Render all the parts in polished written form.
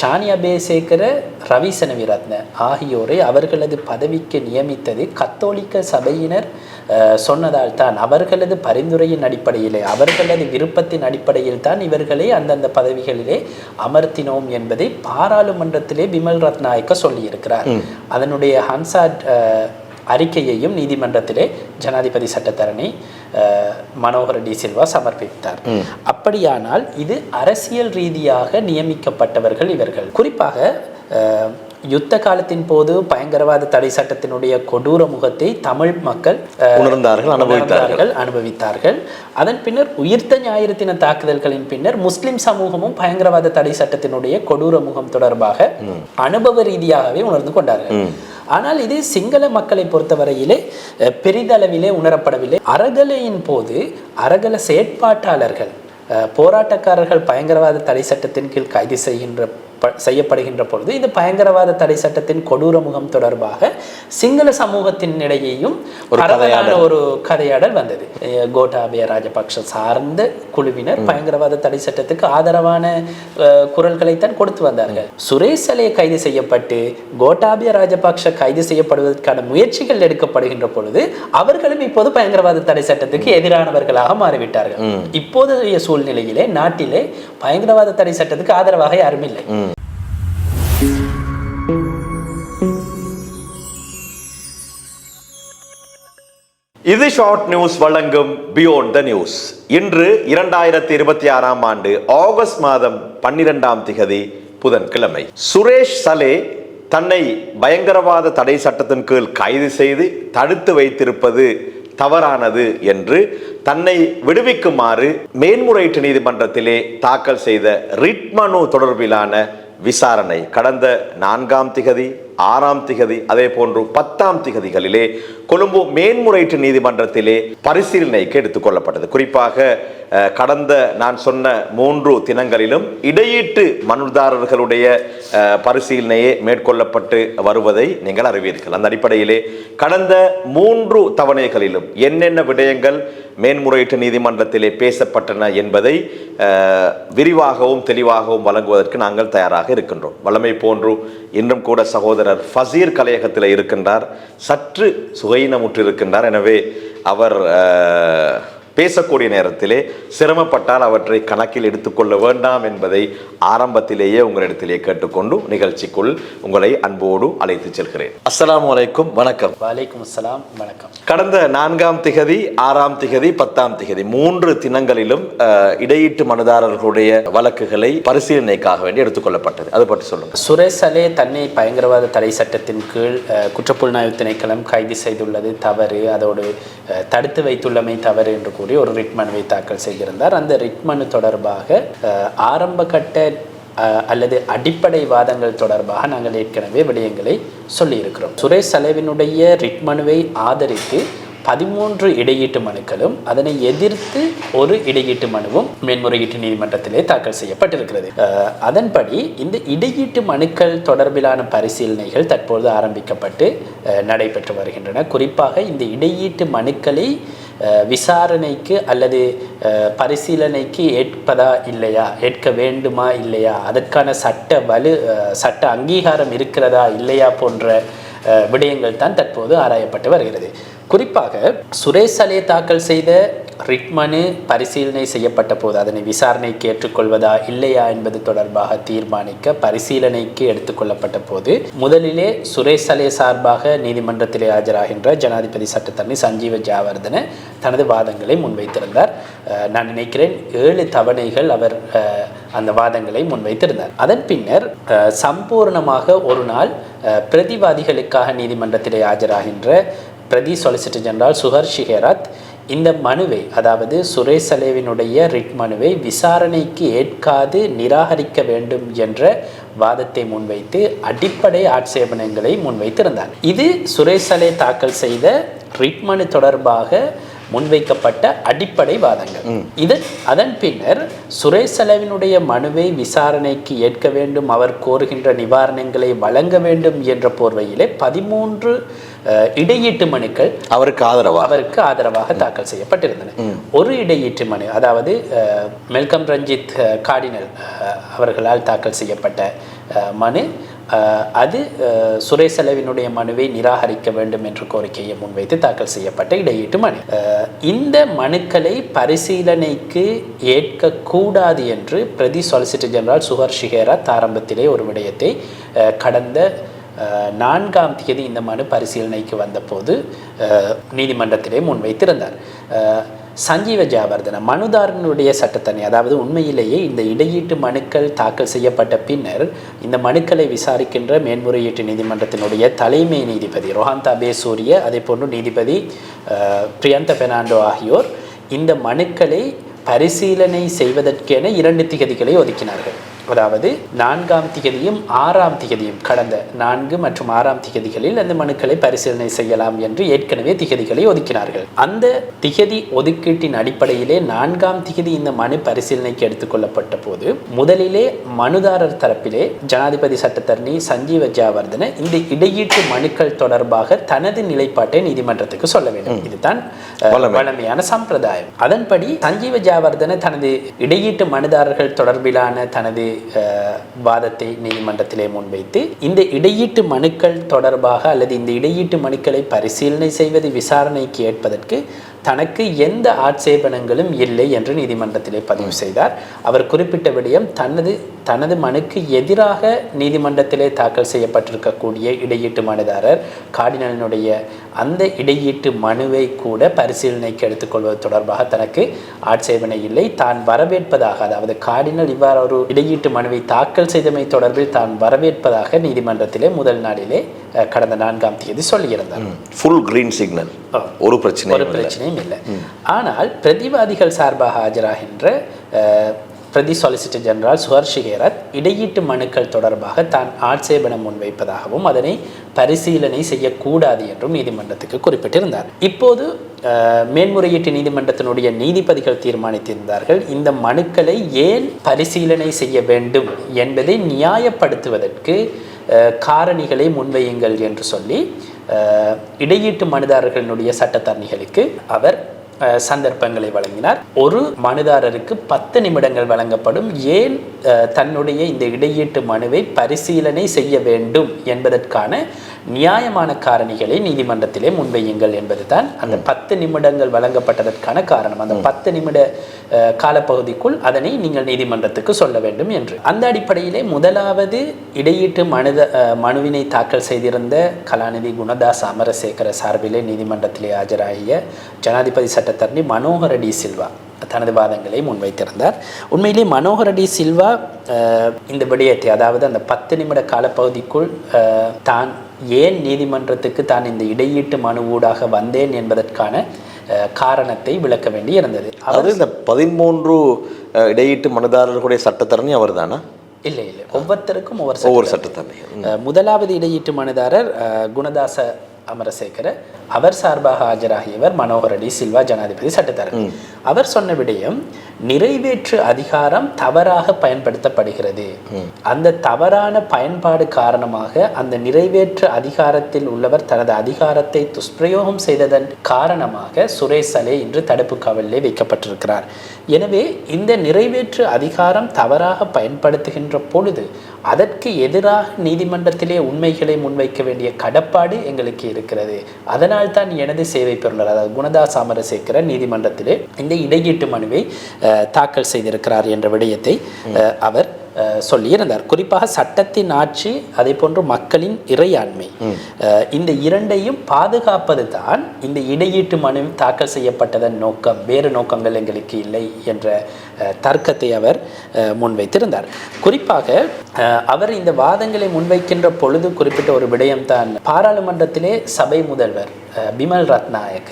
ஷானி அபேசேகர, ரவி செனவிரத்ன ஆகியோரை அவர்களது பதவிக்கு நியமித்தது கத்தோலிக்க சபையினர் சொன்னதால் தான், அவர்களது பரிந்துரையின் அடிப்படையிலே, அவர்களது விருப்பத்தின் அடிப்படையில் தான் இவர்களை அந்தந்த பதவிகளிலே அமர்த்தினோம் என்பதை பாராளுமன்றத்திலே பிமல் ரத்நாயக்க சொல்லியிருக்கிறார். அதனுடைய ஹன்சாட் அறிக்கையையும் நீதிமன்றத்திலே ஜனாதிபதி சட்டத்தரணி மனோகர் டி சில்வா சமர்ப்பித்தார். அப்படியானால் இது அரசியல் ரீதியாக நியமிக்கப்பட்டவர்கள் இவர்கள். குறிப்பாக யுத்த காலத்தின் போது பயங்கரவாத தடை சட்டத்தினுடைய கொடூர முகத்தை தமிழ் மக்கள் உணர்ந்தார்கள், அனுபவித்தார்கள். அதன் பின்னர் உயிர்த்த ஞாயிறு தின தாக்குதல்களின் பின்னர் முஸ்லிம் சமூகமும் பயங்கரவாத தடை சட்டத்தினுடைய கொடூர முகம் தொடர்பாக அனுபவ ரீதியாகவே உணர்ந்து கொண்டார்கள். ஆனால் இது சிங்கள மக்களை பொறுத்தவரையிலே பெரிதளவிலே உணரப்படவில்லை. அறகலையின் போது அறகல செயற்பாட்டாளர்கள், போராட்டக்காரர்கள் பயங்கரவாத தடை சட்டத்தின் கீழ் கைது செய்யப்படுகின்ற பொழுது இந்த பயங்கரவாத தடை சட்டத்தின் கொடூர முகம் தொடர்பாக சிங்கள சமூகத்தின் இடையேயும் ஒரு கதையாடல் வந்தது. கோட்டாபய ராஜபக்ஷ சார்ந்த குழுவினர் பயங்கரவாத தடை சட்டத்துக்கு ஆதரவான குரல்களைத்தான் கொடுத்து வந்தார்கள். சுரேஷ் சலே கைது செய்யப்பட்டு கோட்டாபய ராஜபக்ஷ கைது செய்யப்படுவதற்கான முயற்சிகள் எடுக்கப்படுகின்ற பொழுது அவர்களும் இப்போது பயங்கரவாத தடை சட்டத்துக்கு எதிரானவர்களாக மாறிவிட்டார்கள். இப்போதைய சூழ்நிலையிலே நாட்டிலே பயங்கரவாத தடை சட்டத்துக்கு ஆதரவாக யாரும் இல்லை. இது ஷார்ட் நியூஸ் வழங்கும் பியோண்ட் த நியூஸ். இன்று 2026 ஆண்டு ஆகஸ்ட் மாதம் 12 புதன்கிழமை. சுரேஷ் சலே தன்னை பயங்கரவாத தடை சட்டத்தின் கீழ் கைது செய்து தடுத்து வைத்திருப்பது தவறானது என்று தன்னை விடுவிக்குமாறு மேன்முறையீட்டு நீதிமன்றத்திலே தாக்கல் செய்த ரிட் மனு தொடர்பிலான விசாரணை கடந்த 4 6 அதே போன்று 10 கொழும்பு மேன்முறையீட்டு நீதிமன்றத்திலே பரிசீலனைக்கு எடுத்துக் கொள்ளப்பட்டது. குறிப்பாக கடந்த நான் சொன்ன 3 தினங்களிலும் இடையீட்டு மனுதாரர்களுடைய பரிசீலனையே மேற்கொள்ளப்பட்டு வருவதை நீங்கள் அறிவீர்கள். அந்த அடிப்படையிலே கடந்த 3 தவணைகளிலும் என்னென்ன விடயங்கள் மேன்முறையீட்டு நீதிமன்றத்திலே பேசப்பட்டன என்பதை விரிவாகவும் தெளிவாகவும் வழங்குவதற்கு நாங்கள் தயாராக இருக்கின்றோம். வழமை போன்று இன்றும் கூட சகோதரர் ஃபசீர் கலையகத்தில் இருக்கின்றார், சற்று சுகையினமுற்று இருக்கின்றார். எனவே அவர் பேசக்கூடிய நேரத்திலே சிரமப்பட்டால் அவற்றை கணக்கில் எடுத்துக்கொள்ள வேண்டாம் என்பதை ஆரம்பத்திலேயே உங்களிடத்திலே கேட்டுக்கொண்டு நிகழ்ச்சிக்குள் உங்களை அன்போடு அழைத்து செல்கிறேன். அஸ்ஸலாமு அலைக்கும், வணக்கம். வலைக்கும் அஸ்ஸலாம், வணக்கம். கடந்த 4 திகதி 6 திகதி 10 திகதி 3 தினங்களிலும் இடையீட்டு மனுதாரர்களுடைய வழக்குகளை பரிசீலனைக்காக வேண்டி எடுத்துக்கொள்ளப்பட்டது. அது பற்றி சொல்லுங்க. சுரேஷ் சலே தன்னை பயங்கரவாத தடை சட்டத்தின் கீழ் குற்றப்புலனாய்வு திணைக்களம் கைது செய்துள்ளது தவறு, அதோடு தடுத்து வைத்துள்ளமை தவறு என்று கூறி ஒரு ரிட் மனுவை தாக்கல் செய்திருந்தார். அந்த ரிட் மனு தொடர்பாக ஆரம்ப கட்ட அல்லது அடிப்படை வாதங்கள் தொடர்பாக நாங்கள் ஏற்கனவே விடயங்களை சொல்லியிருக்கிறோம். சுரேஷ் சலேவினுடைய ரிட் மனுவை ஆதரித்து 13 இடையீட்டு மனுக்களும் அதனை எதிர்த்து ஒரு இடையீட்டு மனுவும் மேன்முறையீட்டு நீதிமன்றத்திலே தாக்கல் செய்யப்பட்டிருக்கிறது. அதன்படி இந்த இடையீட்டு மனுக்கள் தொடர்பிலான பரிசீலனைகள் தற்போது ஆரம்பிக்கப்பட்டு நடைபெற்று வருகின்றன. குறிப்பாக இந்த இடையீட்டு மனுக்களை விசாரணைக்கு அல்லது பரிசீலனைக்கு ஏற்பதா இல்லையா, ஏற்க வேண்டுமா இல்லையா, அதற்கான சட்ட அங்கீகாரம் இருக்கிறதா இல்லையா போன்ற விடயங்கள் தான் தற்போது ஆராயப்பட்டு வருகிறது. குறிப்பாக சுரேஷ் சலே தாக்கல் செய்த ரிட் மனு பரிசீலனை செய்யப்பட்ட போது அதனை விசாரணைக்கு ஏற்றுக்கொள்வதா இல்லையா என்பது தொடர்பாக தீர்மானிக்க பரிசீலனைக்கு எடுத்துக்கொள்ளப்பட்ட போது முதலிலே சுரேஷ் சலே சார்பாக நீதிமன்றத்திலே ஆஜராகின்ற ஜனாதிபதி சட்டத்தரணி சஞ்சீவ ஜாவர்தன தனது வாதங்களை முன்வைத்திருந்தார். நான் நினைக்கிறேன் 7 தவணைகள் அவர் அந்த வாதங்களை முன்வைத்திருந்தார். அதன் பின்னர் சம்பூர்ணமாக ஒரு நாள் பிரதிவாதிகளுக்காக நீதிமன்றத்திலே ஆஜராகின்ற பிரதி சொலிசிட்டர் ஜெனரல் சுஹர் ஷிஹேராத் இந்த மனுவை, அதாவது சுரேஷ் சலேவினுடைய ரிட் மனுவை விசாரணைக்கு ஏற்காது நிராகரிக்க வேண்டும் என்ற வாதத்தை முன்வைத்து அடிப்படை ஆட்சேபனைகளை முன்வைத்திருந்தார். இது சுரேஷ் சலே தாக்கல் செய்த ரிட் மனு தொடர்பாக முன்வைக்கப்பட்ட அடிப்படை வாதங்கள். அதன் பின்னர் சுரேஷ் சலேவினுடைய மனுவை விசாரணைக்கு ஏற்க வேண்டும், அவர் கோருகின்ற நிவாரணங்களை வழங்க வேண்டும் என்ற போர்வையிலே 13 இடையீட்டு மனுக்கள் அவருக்கு ஆதரவாக தாக்கல் செய்யப்பட்டிருந்தன. ஒரு இடையீட்டு மனு, அதாவது மெல்கம் ரஞ்சித் கார்டினல் அவர்களால் தாக்கல் செய்யப்பட்ட மனு அது சுரேசலவினுடைய மனுவை நிராகரிக்க வேண்டும் என்ற கோரிக்கையை முன்வைத்து தாக்கல் செய்யப்பட்ட இடையீட்டு மனு. இந்த மனுக்களை பரிசீலனைக்கு ஏற்கக்கூடாது என்று பிரதி சொலிசிட்டர் ஜெனரல் சுஹர் ஷிஹேரத் ஆரம்பத்திலே ஒரு விடயத்தை கடந்த 4ஆம் தேதி இந்த மனு பரிசீலனைக்கு வந்தபோது நீதிமன்றத்திலே முன்வைத்திருந்தார். சஞ்சீவ ஜெயவர்தன மனுதாரனுடைய சட்டத்தரணி, அதாவது உண்மையிலேயே இந்த இடையீட்டு மனுக்கள் தாக்கல் செய்யப்பட்ட பின்னர் இந்த மனுக்களை விசாரிக்கின்ற மேன்முறையீட்டு நீதிமன்றத்தினுடைய தலைமை நீதிபதி ரோஹாந்தா பேசூரிய, அதே போன்று நீதிபதி பிரியந்த பெர்னாண்டோ ஆகியோர் இந்த மனுக்களை பரிசீலனை செய்வதற்கென 2 திகதிகளை ஒதுக்கினார்கள். அதாவது 4ஆம் திகதியும் 6ஆம் திகதியும், கடந்த 4 மற்றும் 6ஆம் திகதிகளில் அந்த மனுக்களை பரிசீலனை செய்யலாம் என்று ஏற்கனவே திகதிகளை ஒதுக்கினார்கள். அந்த திகதி ஒதுக்கீட்டின் அடிப்படையிலே 4ஆம் திகதி இந்த மனு பரிசீலனைக்கு எடுத்துக்கொள்ளப்பட்ட போது முதலிலே மனுதாரர் தரப்பிலே ஜனாதிபதி சட்டத்தரணி சஞ்சீவ ஜெயவர்தன இந்த இடையீட்டு மனுக்கள் தொடர்பாக தனது நிலைப்பாட்டை நீதிமன்றத்துக்கு சொல்ல வேண்டும். இதுதான் வழமையான சம்பிரதாயம். அதன்படி சஞ்சீவ ஜெயவர்தன தனது இடையீட்டு மனுதாரர்கள் தொடர்பிலான தனது வாதத்தை நீதிமன்றத்திலே முன்வைத்து இந்த இடையீட்டு மனுக்கள் தொடர்பாக அல்லது இந்த இடையீட்டு மனுக்களை பரிசீலனை செய்வது விசாரணைக்கு ஏற்பதற்கு தனக்கு எந்த ஆட்சேபனங்களும் இல்லை என்று நீதிமன்றத்திலே பதிவு செய்தார். அவர் குறிப்பிட்ட விடயம் தனது மனுக்கு எதிராக நீதிமன்றத்திலே தாக்கல் செய்யப்பட்டிருக்கக்கூடிய இடையீட்டு மனுதாரர் கார்டினலினுடைய அந்த இடையீட்டு மனுவை கூட பரிசீலனைக்கு எடுத்துக்கொள்வது தொடர்பாக தனக்கு ஆட்சேபனை இல்லை. தான் வரவேற்பதாக, அதாவது கார்டினல் இவ்வாறு ஒரு இடையீட்டு மனுவை தாக்கல் செய்தமை தொடர்பில் தான் வரவேற்பதாக நீதிமன்றத்திலே முதல் நாளிலே கடந்த 4ஆம் தேதி சொல்லியிருந்தார். ஃபுல் கிரீன் சிக்னல், ஒரு பிரச்சனையும் இல்லை. ஆனால் பிரதிவாதிகள் சார்பாக ஆஜராகின்ற பிரதி சொலிசிட்டர் ஜெனரல் சுஹர் ஷிஹேரத் இடையீட்டு மனுக்கள் தொடர்பாக தான் ஆட்சேபனம் முன்வைப்பதாகவும் அதனை பரிசீலனை செய்யக்கூடாது என்றும் நீதிமன்றத்துக்கு குறிப்பிட்டிருந்தார். இப்போது மேன்முறையீட்டு நீதிமன்றத்தினுடைய நீதிபதிகள் தீர்மானித்திருந்தார்கள் இந்த மனுக்களை ஏன் பரிசீலனை செய்ய வேண்டும் என்பதை நியாயப்படுத்துவதற்கு காரணிகளை முன்வையுங்கள் என்று சொல்லி இடையீட்டு மனுதாரர்களுடைய சட்டத்தரணிகளுக்கு அவர் சந்தர்ப்பங்களை வழங்கினார். ஒரு மனுதாரருக்கு 10 நிமிடங்கள் வழங்கப்படும். ஏன் தன்னுடைய இந்த இடையீட்டு மனுவை பரிசீலனை செய்ய வேண்டும் என்பதற்கான நியாயமான காரணிகளை நீதிமன்றத்திலே முன்வையுங்கள் என்பதுதான் அந்த 10 நிமிடங்கள் வழங்கப்பட்டதற்கான காரணம். அந்த 10 நிமிட காலப்பகுதிக்குள் அதனை நீங்கள் நீதிமன்றத்துக்கு சொல்ல வேண்டும் என்று. அந்த அடிப்படையிலே முதலாவது இடையீட்டு மனுவினை தாக்கல் செய்திருந்த கலாநிதி குணதாஸ் அமரசேகர சார்பிலே நீதிமன்றத்திலே ஆஜராகிய ஜனாதிபதி சட்டத்தரணி மனோகர டி சில்வா தனது வாதங்களை முன்வைத்திருந்தார். உண்மையிலே மனோகர டி சில்வா இந்த விடயத்தை, அதாவது அந்த 10 நிமிட காலப்பகுதிக்குள் தான் ஏன் நீதிமன்றத்துக்கு தான் இந்த இடையீட்டு மனு ஊடாக வந்தேன் என்பதற்கான காரணத்தை விளக்க வேண்டி இருந்தது. அதாவது இந்த 13 இடையீட்டு மனுதாரர்களுடைய சட்டத்தரணி அவர் தானா? இல்லை, ஒவ்வொருத்தருக்கும் ஒவ்வொரு சட்டத்தரணி. முதலாவது இடையீட்டு மனுதாரர் குணதாச அமரசேகர, அவர் சார்பாக ஆஜராகியவர் மனோகர டி சில்வா ஜனாதிபதி சட்டத்தரணி. அவர் சொன்ன விடயம் நிறைவேற்று அதிகாரம் தவறாக பயன்படுத்தப்படுகிறது. அந்த தவறான பயன்பாடு காரணமாக அந்த நிறைவேற்று அதிகாரத்தில் உள்ளவர் தனது அதிகாரத்தை துஷ்பிரயோகம் செய்ததன் காரணமாக சுரேசலே இன்று தடுப்பு காவலிலே வைக்கப்பட்டிருக்கிறார். எனவே இந்த நிறைவேற்று அதிகாரம் தவறாக பயன்படுத்துகின்ற பொழுது அதற்கு எதிராக நீதிமன்றத்திலே உண்மைகளை முன்வைக்க வேண்டிய கடப்பாடு எங்களுக்கு இருக்கிறது. அதனால் தான் எனது சேவை பெறுநர், அதாவது குணதாஸ் அமரசேகர நீதிமன்றத்திலே இந்த இடையீட்டு மனுவை தாக்கல் செய்திருக்கிறார் என்ற விடயத்தை அவர் சொல்லியிருந்தார். குறிப்பாக சட்டத்தின் ஆட்சி, அதே போன்று மக்களின் இறையாண்மை, இந்த இரண்டையும் பாதுகாப்பது தான் இந்த இடையீட்டு மனு தாக்கல் செய்யப்பட்டதன் நோக்கம். வேறு நோக்கங்கள் எங்களுக்கு இல்லை என்ற தர்க்கத்தை அவர் முன்வைத்திருந்தார். குறிப்பாக அவர் இந்த வாதங்களை முன்வைக்கின்ற பொழுது குறிப்பிட்ட ஒரு விடயம்தான், பாராளுமன்றத்திலே சபை முதல்வர் பிமல் ரத்நாயக்க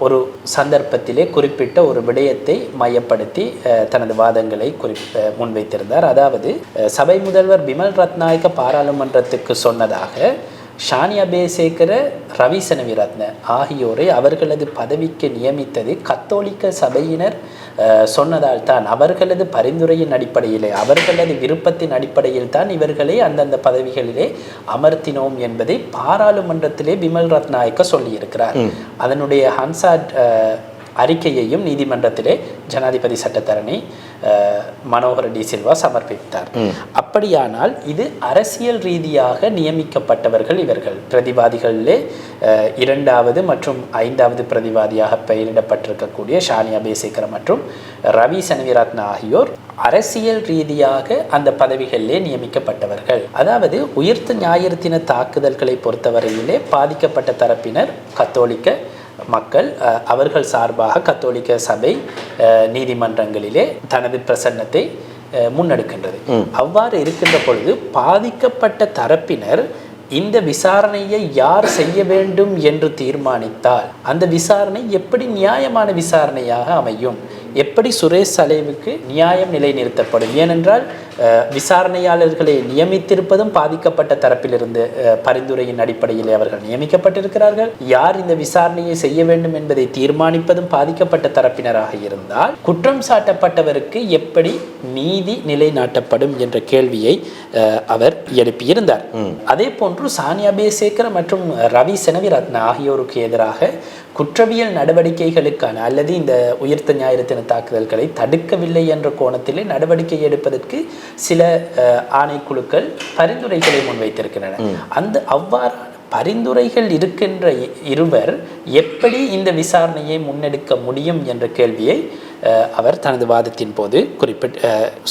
ஒரு சந்தர்ப்பத்திலே குறிப்பிட்ட ஒரு விடயத்தை மையப்படுத்தி தனது வாதங்களை முன்வைத்திருந்தார். அதாவது சபை முதல்வர் பிமல் ரத்நாயக்க பாராளுமன்றத்துக்கு சொன்னதாக ஷானி அபேசேகர, ரவி செனவிரத்ன ஆகியோரை அவர்களது பதவிக்கு நியமித்தது கத்தோலிக்க சபையினர் சொன்னதால் தான், அவர்களது பரிந்துரையின் அடிப்படையிலே, அவர்களது விருப்பத்தின் அடிப்படையில் தான் இவர்களை அந்தந்த பதவிகளிலே அமர்த்தினோம் என்பதை பாராளுமன்றத்திலே பிமல் ரத்நாயக்க சொல்லியிருக்கிறார். அதனுடைய ஹன்சாட் அறிக்கையையும் நீதிமன்றத்திலே ஜனாதிபதி சட்டத்தரணி மனோகர் டி சில்வா சமர்ப்பித்தார். அப்படியானால் இது அரசியல் ரீதியாக நியமிக்கப்பட்டவர்கள் இவர்கள். பிரதிவாதிகளிலே 2வது மற்றும் 5வது பிரதிவாதியாக பெயரிடப்பட்டிருக்கக்கூடிய ஷானியா அபேசேகர மற்றும் ரவி சனவிரத்ன ஆகியோர் அரசியல் ரீதியாக அந்த பதவிகளிலே நியமிக்கப்பட்டவர்கள். அதாவது உயிர்த்த ஞாயிறு தின தாக்குதல்களை பொறுத்தவரையிலே பாதிக்கப்பட்ட தரப்பினர் கத்தோலிக்க மக்கள், அவர்கள் சார்பாக கத்தோலிக்க சபை நீதிமன்றங்களிலே தனது பிரசன்னத்தை முன்னெடுக்கின்றது. அவ்வாறு இருக்கின்ற பொழுது பாதிக்கப்பட்ட தரப்பினர் இந்த விசாரணையை யார் செய்ய வேண்டும் என்று தீர்மானித்தால் அந்த விசாரணை எப்படி நியாயமான விசாரணையாக அமையும், எப்படி சுரேஷ் சலேவுக்கு நியாயம் நிலைநிறுத்தப்படும்? ஏனென்றால் விசாரணையாளர்களை நியமித்திருப்பதும் பாதிக்கப்பட்ட தரப்பிலிருந்து பரிந்துரையின் அடிப்படையில் அவர்கள் நியமிக்கப்பட்டிருக்கிறார்கள். யார் இந்த விசாரணையை செய்ய வேண்டும் என்பதை தீர்மானிப்பதும் பாதிக்கப்பட்ட தரப்பினராக இருந்தால் குற்றம் சாட்டப்பட்டவருக்கு எப்படி நீதி நிலைநாட்டப்படும் என்ற கேள்வியை அவர் எழுப்பியிருந்தார். அதே போன்று சானியா அபேசேகர மற்றும் ரவி செனவிரத்ன ஆகியோருக்கு எதிராக குற்றவியல் நடவடிக்கைகளுக்கான அல்லது இந்த உயிர்த்த ஞாயிறு தின தாக்குதல்களை தடுக்கவில்லை என்ற கோணத்திலே நடவடிக்கை எடுப்பதற்கு சில ஆணைக்குழுக்கள் பரிந்துரைகளை முன்வைத்திருக்கின்றன. அந்த அவ்வாறான பரிந்துரைகள் இருக்கின்ற இருவர் எப்படி இந்த விசாரணையை முன்னெடுக்க முடியும் என்ற கேள்வியை அவர் தனது வாதத்தின் போது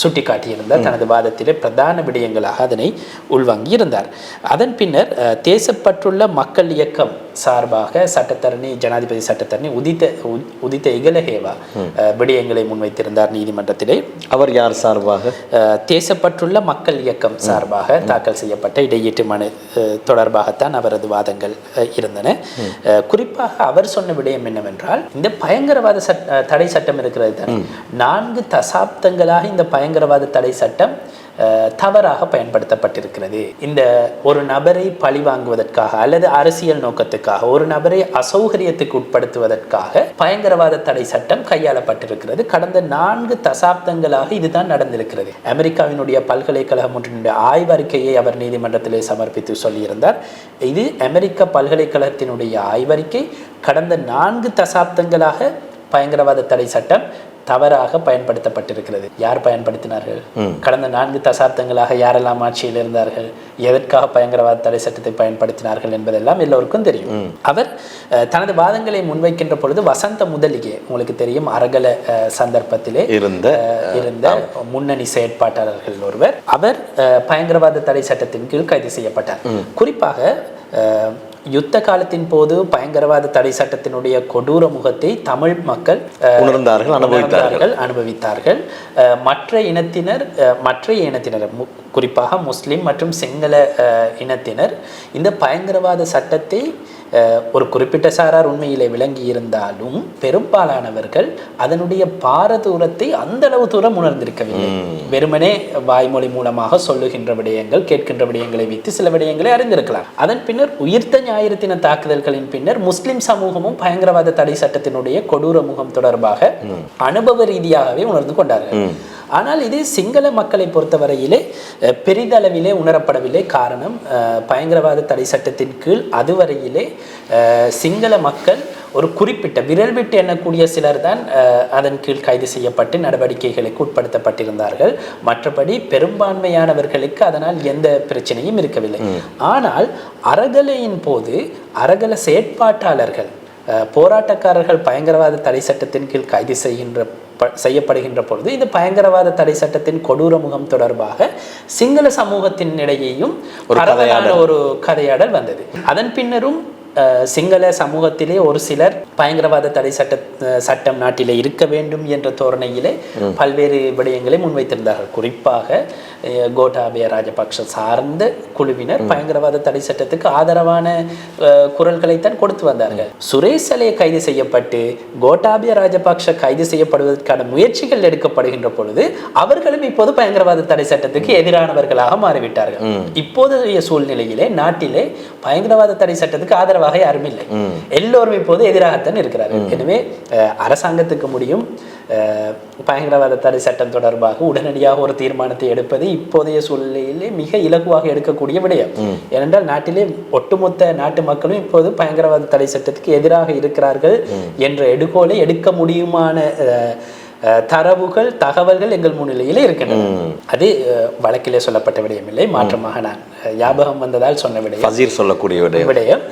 சுட்டிக்காட்டியிருந்தார். தனது வாதத்திலே பிரதான விடயங்களாக அதனை உள்வாங்கி இருந்தார். அதன் பின்னர் தேசப்பற்றுள்ள மக்கள் இயக்கம் சார்பாக சட்டத்தரணி ஜனாதிபதி சட்டத்தரணி உதித்த இகலஹேவா விடயங்களை முன்வைத்திருந்தார் நீதிமன்றத்திலே. அவர் யார் சார்பாக? தேசப்பற்றுள்ள மக்கள் இயக்கம் சார்பாக தாக்கல் செய்யப்பட்ட இடையீட்டு மனு தொடர்பாகத்தான் அவரது வாதங்கள் இருந்தன. குறிப்பாக அவர் சொன்ன விடயம் என்னவென்றால், இந்த பயங்கரவாத தடை சட்டம் இருக்கிறது தானே, 4 தசாப்தங்களாக இந்த பயங்கரவாத தடை சட்டம் தவறாக பயன்படுத்தப்பட்டிருக்கிறது. இந்த ஒரு நபரை பழி வாங்குவதற்காக அல்லது அரசியல் நோக்கத்துக்காக ஒரு நபரை அசௌகரியத்துக்கு உட்படுத்துவதற்காக பயங்கரவாத தடை சட்டம் கையாளப்பட்டிருக்கிறது. கடந்த 4 தசாப்தங்களாக இதுதான் நடந்திருக்கிறது. அமெரிக்காவினுடைய பல்கலைக்கழகம் ஒன்றினுடைய ஆய்வறிக்கையை அவர் நீதிமன்றத்திலே சமர்ப்பித்து சொல்லியிருந்தார். இது அமெரிக்க பல்கலைக்கழகத்தினுடைய ஆய்வறிக்கை. கடந்த 4 தசாப்தங்களாக பயங்கரவாத தடை சட்டம் தவறாக பயன்படுத்தப்பட்டிருக்கிறது. யார் பயன்படுத்தினார்கள்? கடந்த 4 தசாப்தங்களாக யாரெல்லாம் ஆட்சியில் இருந்தார்கள், எதற்காக பயங்கரவாத தடை சட்டத்தை பயன்படுத்தினார்கள் என்பதெல்லாம் எல்லோருக்கும் தெரியும். அவர் தனது வாதங்களை முன்வைக்கின்ற பொழுது வசந்த முதலிகே, உங்களுக்கு தெரியும், அரகல சந்தர்ப்பத்திலே இருந்த முன்னணி செயற்பாட்டாளர்கள் ஒருவர், அவர் பயங்கரவாத தடை சட்டத்தின் கீழ் கைது செய்யப்பட்டார். குறிப்பாக யுத்த காலத்தின் போது பயங்கரவாத தடை சட்டத்தினுடைய கொடூர முகத்தை தமிழ் மக்கள் அனுபவித்தார்கள். மற்ற இனத்தினர் குறிப்பாக முஸ்லிம் மற்றும் சிங்கள இனத்தினர் இந்த பயங்கரவாத சட்டத்தை ஒரு குறிப்பிட்ட சாரார் உண்மையிலே விளங்கி இருந்தாலும் பெரும்பாலானவர்கள் அதனுடைய பாரதூரத்தை அந்த அளவு தூரம் உணர்ந்திருக்கவில்லை. வெறுமனே வாய்மொழி மூலமாக சொல்லுகின்ற விடயங்கள், கேட்கின்ற விடயங்களை வைத்து சில விடயங்களை அறிந்திருக்கலாம். அதன் பின்னர் உயிர்த்த ஞாயிறு தின தாக்குதல்களின் பின்னர் முஸ்லிம் சமூகமும் பயங்கரவாத தடை சட்டத்தினுடைய கொடூர முகம் தொடர்பாக அனுபவ ரீதியாகவே உணர்ந்து கொண்டார்கள். ஆனால் இது சிங்கள மக்களை பொறுத்தவரையிலே பெரிதளவிலே உணரப்படவில்லை. காரணம், பயங்கரவாத தடை சட்டத்தின் கீழ் அதுவரையிலே சிங்கள மக்கள் ஒரு குறிப்பிட்ட விரல் விட்டு எண்ணக்கூடிய சிலர் தான் அதன் கீழ் கைது செய்யப்பட்டு நடவடிக்கைகளுக்கு உட்படுத்தப்பட்டிருந்தார்கள். மற்றபடி பெரும்பான்மையானவர்களுக்கு அதனால் எந்த பிரச்சனையும் இருக்கவில்லை. ஆனால் அரகலையின் போது அரகல செயற்பாட்டாளர்கள், போராட்டக்காரர்கள் பயங்கரவாத தடை சட்டத்தின் கீழ் கைது செய்யப்படுகின்ற பொழுது இந்த பயங்கரவாத தடை சட்டத்தின் கொடூர முகம் தொடர்பாக சிங்கள சமூகத்தின் இடையேயும் ஒரு கதையாடல் வந்தது. அதன் பின்னரும் சிங்கள சமூகத்திலே ஒரு சிலர் பயங்கரவாத தடை சட்டம் நாட்டிலே இருக்க வேண்டும் என்ற தோரணையிலே பல்வேறு விடயங்களை முன்வைத்திருந்தார்கள். குறிப்பாக கோட்டாபய ராஜபக்ஷ சார்ந்த குழுவினர் பயங்கரவாத தடை சட்டத்துக்கு ஆதரவான குரல்களைத்தான் கொடுத்து வந்தார்கள். சுரேஷ் சலே கைது செய்யப்பட்டு கோட்டாபய ராஜபக்ஷ கைது செய்யப்படுவதற்கான முயற்சிகள் எடுக்கப்படுகின்ற பொழுது அவர்களும் இப்போது பயங்கரவாத தடை சட்டத்துக்கு எதிரானவர்களாக மாறிவிட்டார்கள். இப்போதைய சூழ்நிலையிலே நாட்டிலே பயங்கரவாத தடை சட்டத்துக்கு ஆதரவாக யாரும் இல்லை, எல்லோரும் இப்போது எதிராகத்தான் இருக்கிறார்கள். எனவே அரசாங்கத்துக்கு முடியும் பயங்கரவாத தடை சட்டம் தொடர்பாக உடனடியாக ஒரு தீர்மானத்தை எடுப்பது இப்போதைய சூழ்நிலையிலே மிக இலகுவாக எடுக்கக்கூடிய விடயம். ஏனென்றால் நாட்டிலே ஒட்டுமொத்த நாட்டு மக்களும் இப்போது பயங்கரவாத தடை சட்டத்துக்கு எதிராக இருக்கிறார்கள் என்ற எடுகோலை எடுக்க முடியுமான தரவுகள் தகவல்கள் எங்கள் முன்னிலையிலே இருக்கின்றன. அது வழக்கிலே சொல்லப்பட்ட விடயமில்லை, மாற்றமாக நான் ஞாபகம் வந்ததால் சொன்ன விடயம் சொல்லக்கூடிய விடயம்.